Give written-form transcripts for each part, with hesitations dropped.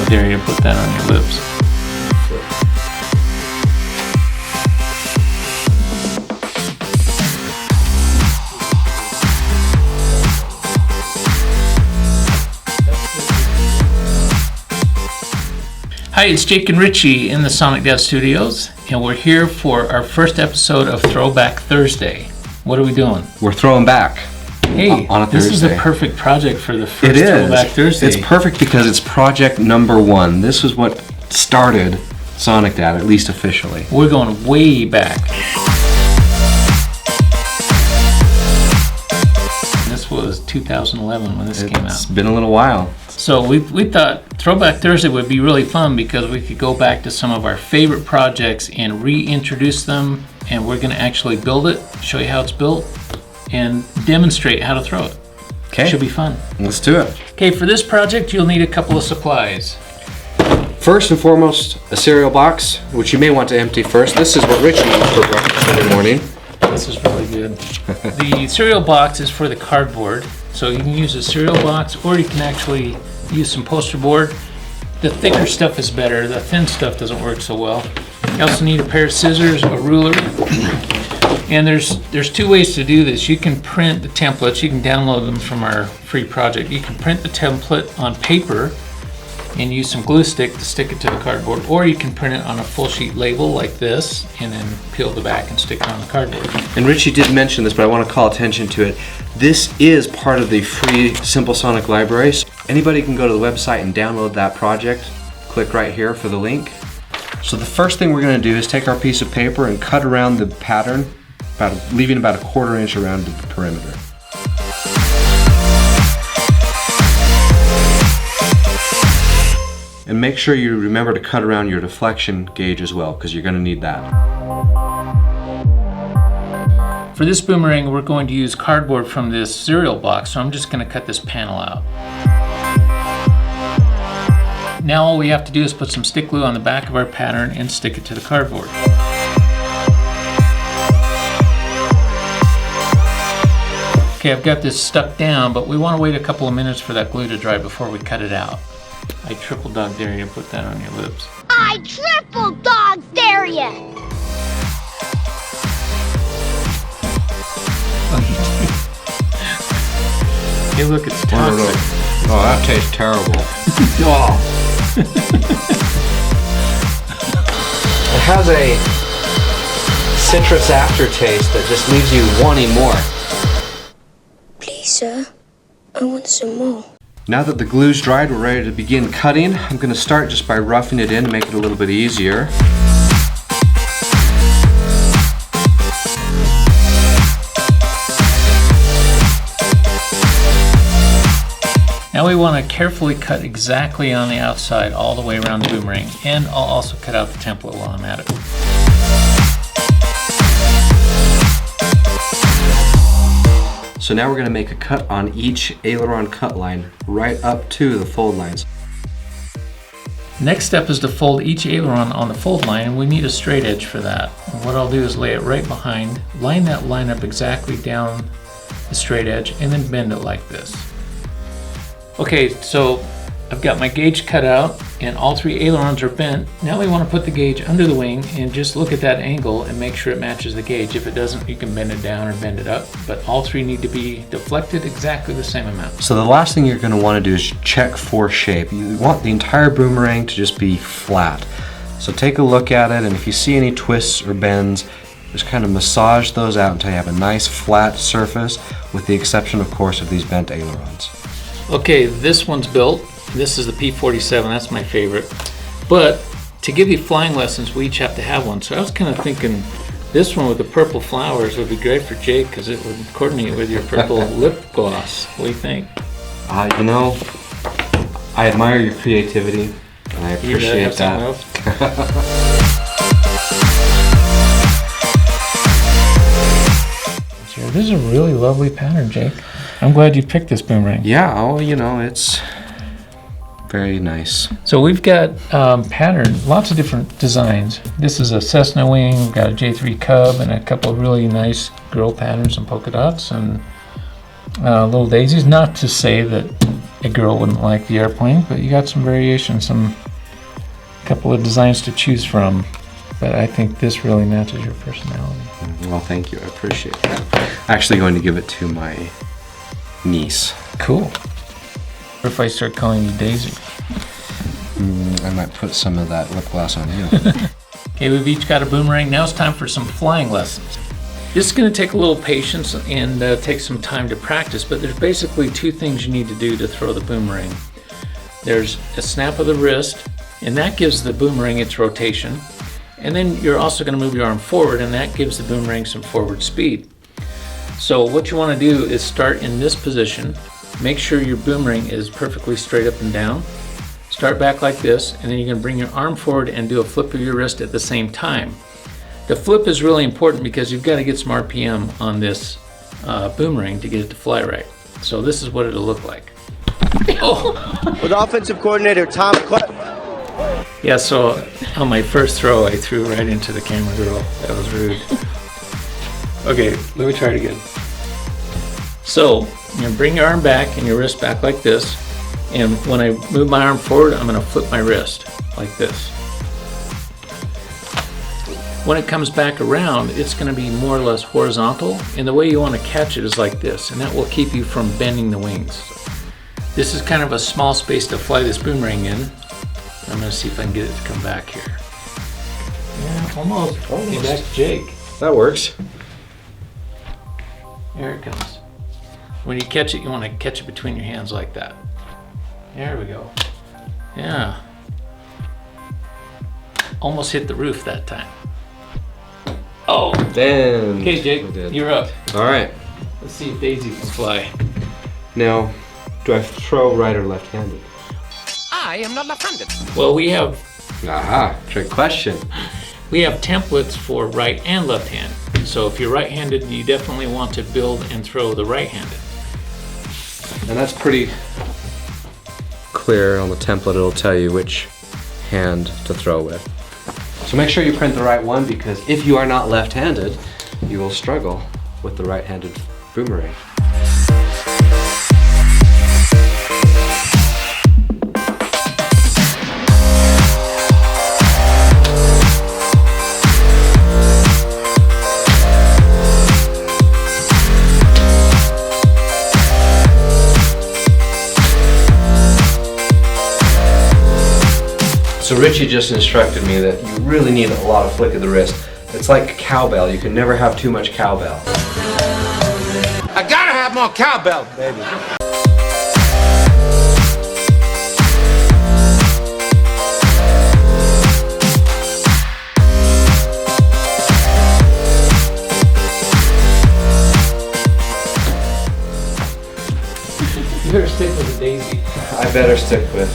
dog dare you to put that on your lips. Hi, it's Jake and Richie in the Sonic Dad Studios, and we're here for our first episode of Throwback Thursday. What are we doing? We're throwing back. Hey, on a Thursday. This is a perfect project for the first Throwback Thursday. It's perfect because it's project number 1. This is what started Sonic Dad, at least officially. We're going way back. This was 2011 when this came out. It's been a little while. So we thought Throwback Thursday would be really fun because we could go back to some of our favorite projects and reintroduce them, and we're going to actually build it, show you how it's built, and demonstrate how to throw it. Okay. Should be fun. Let's do it. Okay, for this project you'll need a couple of supplies. First and foremost, a cereal box, which you may want to empty first. This is what Richie eats for breakfast every morning. This is really good. The cereal box is for the cardboard, so you can use a cereal box or you can actually use some poster board. The thicker stuff is better, the thin stuff doesn't work so well. You also need a pair of scissors, a ruler, and there's two ways to do this. You can print the templates, you can download them from our free project. You can print the template on paper and use some glue stick to stick it to the cardboard, or you can print it on a full sheet label like this and then peel the back and stick it on the cardboard. And Richie did mention this, but I want to call attention to it. This is part of the free Simple Sonic library. So anybody can go to the website and download that project. Click right here for the link. So the first thing we're going to do is take our piece of paper and cut around the pattern, leaving about a 1/4 inch around the perimeter. And make sure you remember to cut around your deflection gauge as well, because you're going to need that. For this boomerang, we're going to use cardboard from this cereal box, so I'm just going to cut this panel out. Now all we have to do is put some stick glue on the back of our pattern and stick it to the cardboard. Okay, I've got this stuck down, but we want to wait a couple of minutes for that glue to dry before we cut it out. I triple dog dare you to put that on your lips. I triple dog dare you! Hey, look, it's toxic. Oh, that tastes terrible. Oh. It has a citrus aftertaste that just leaves you wanting more. Please, sir, I want some more. Now that the glue's dried, we're ready to begin cutting. I'm going to start just by roughing it in to make it a little bit easier. Now we want to carefully cut exactly on the outside all the way around the boomerang, and I'll also cut out the template while I'm at it. So now we're going to make a cut on each aileron cut line right up to the fold lines. Next step is to fold each aileron on the fold line, and we need a straight edge for that. And what I'll do is lay it right behind, line that line up exactly down the straight edge, and then bend it like this. Okay, so I've got my gauge cut out and all 3 ailerons are bent. Now we want to put the gauge under the wing and just look at that angle and make sure it matches the gauge. If it doesn't, you can bend it down or bend it up, but all 3 need to be deflected exactly the same amount. So the last thing you're going to want to do is check for shape. You want the entire boomerang to just be flat. So take a look at it, and if you see any twists or bends, just kind of massage those out until you have a nice flat surface, with the exception, of course, of these bent ailerons. Okay, this one's built. This is the P47, that's my favorite. But to give you flying lessons, we each have to have one. So I was kind of thinking this one with the purple flowers would be great for Jake because it would coordinate with your purple lip gloss. What do you think? You know, I admire your creativity, and I appreciate that. This is a really lovely pattern, Jake. I'm glad you picked this boomerang. Yeah, oh, you know, it's very nice. So we've got pattern, lots of different designs. This is a Cessna wing, we've got a J3 Cub, and a couple of really nice girl patterns and polka dots and little daisies. Not to say that a girl wouldn't like the airplane, but you got some variation, some couple of designs to choose from. But I think this really matches your personality. Well, thank you. I appreciate that. I'm actually going to give it to my niece. Cool. What if I start calling you Daisy? I might put some of that lip gloss on you. Okay, we've each got a boomerang. Now it's time for some flying lessons. This is going to take a little patience and take some time to practice, but there's basically two things you need to do to throw the boomerang. There's a snap of the wrist, and that gives the boomerang its rotation. And then you're also going to move your arm forward, and that gives the boomerang some forward speed. So what you want to do is start in this position. Make sure your boomerang is perfectly straight up and down. Start back like this, and then you're going to bring your arm forward and do a flip of your wrist at the same time. The flip is really important because you've got to get some RPM on this boomerang to get it to fly right. So this is what it'll look like. Oh! With offensive coordinator Tom Clutt. Yeah, so on my first throw, I threw right into the camera girl. That was rude. Okay, let me try it again. So, you're gonna bring your arm back and your wrist back like this. And when I move my arm forward, I'm gonna flip my wrist like this. When it comes back around, it's gonna be more or less horizontal. And the way you wanna catch it is like this, and that will keep you from bending the wings. This is kind of a small space to fly this boomerang in. I'm gonna see if I can get it to come back here. Yeah, almost. Hey, back to Jake. That works. Here it comes. When you catch it, you want to catch it between your hands like that. There we go. Yeah. Almost hit the roof that time. Oh! Damn. Okay, Jake, you're up. All right. Let's see if Daisy can fly. Now, do I throw right or left-handed? I am not left-handed. Well, we have Trick question. templates for right and left hand. So if you're right-handed, you definitely want to build and throw the right-handed. And that's pretty clear on the template. It'll tell you which hand to throw with. So make sure you print the right one, because if you are not left-handed, you will struggle with the right-handed boomerang. So Richie just instructed me that you really need a lot of flick of the wrist. It's like cowbell. You can never have too much cowbell. I gotta have more cowbell, baby. You better stick with the Daisy. I better stick with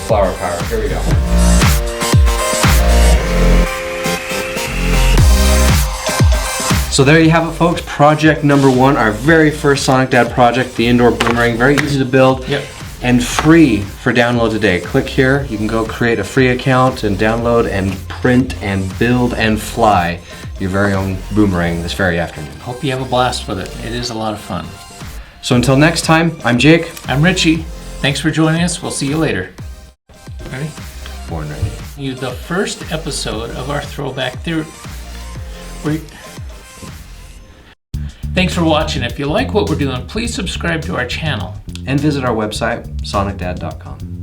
flower power. Here we go. So there you have it, folks. Project number 1, our very first Sonic Dad project, the indoor boomerang. Very easy to build. Yep. And free for download today. Click here. You can go create a free account and download and print and build and fly your very own boomerang this very afternoon. Hope you have a blast with it. It is a lot of fun. So until next time, I'm Jake. I'm Richie. Thanks for joining us. We'll see you later. Ready? Born ready. You the first episode of our Throwback theory. Thanks for watching. If you like what we're doing, please subscribe to our channel. And visit our website, sonicdad.com.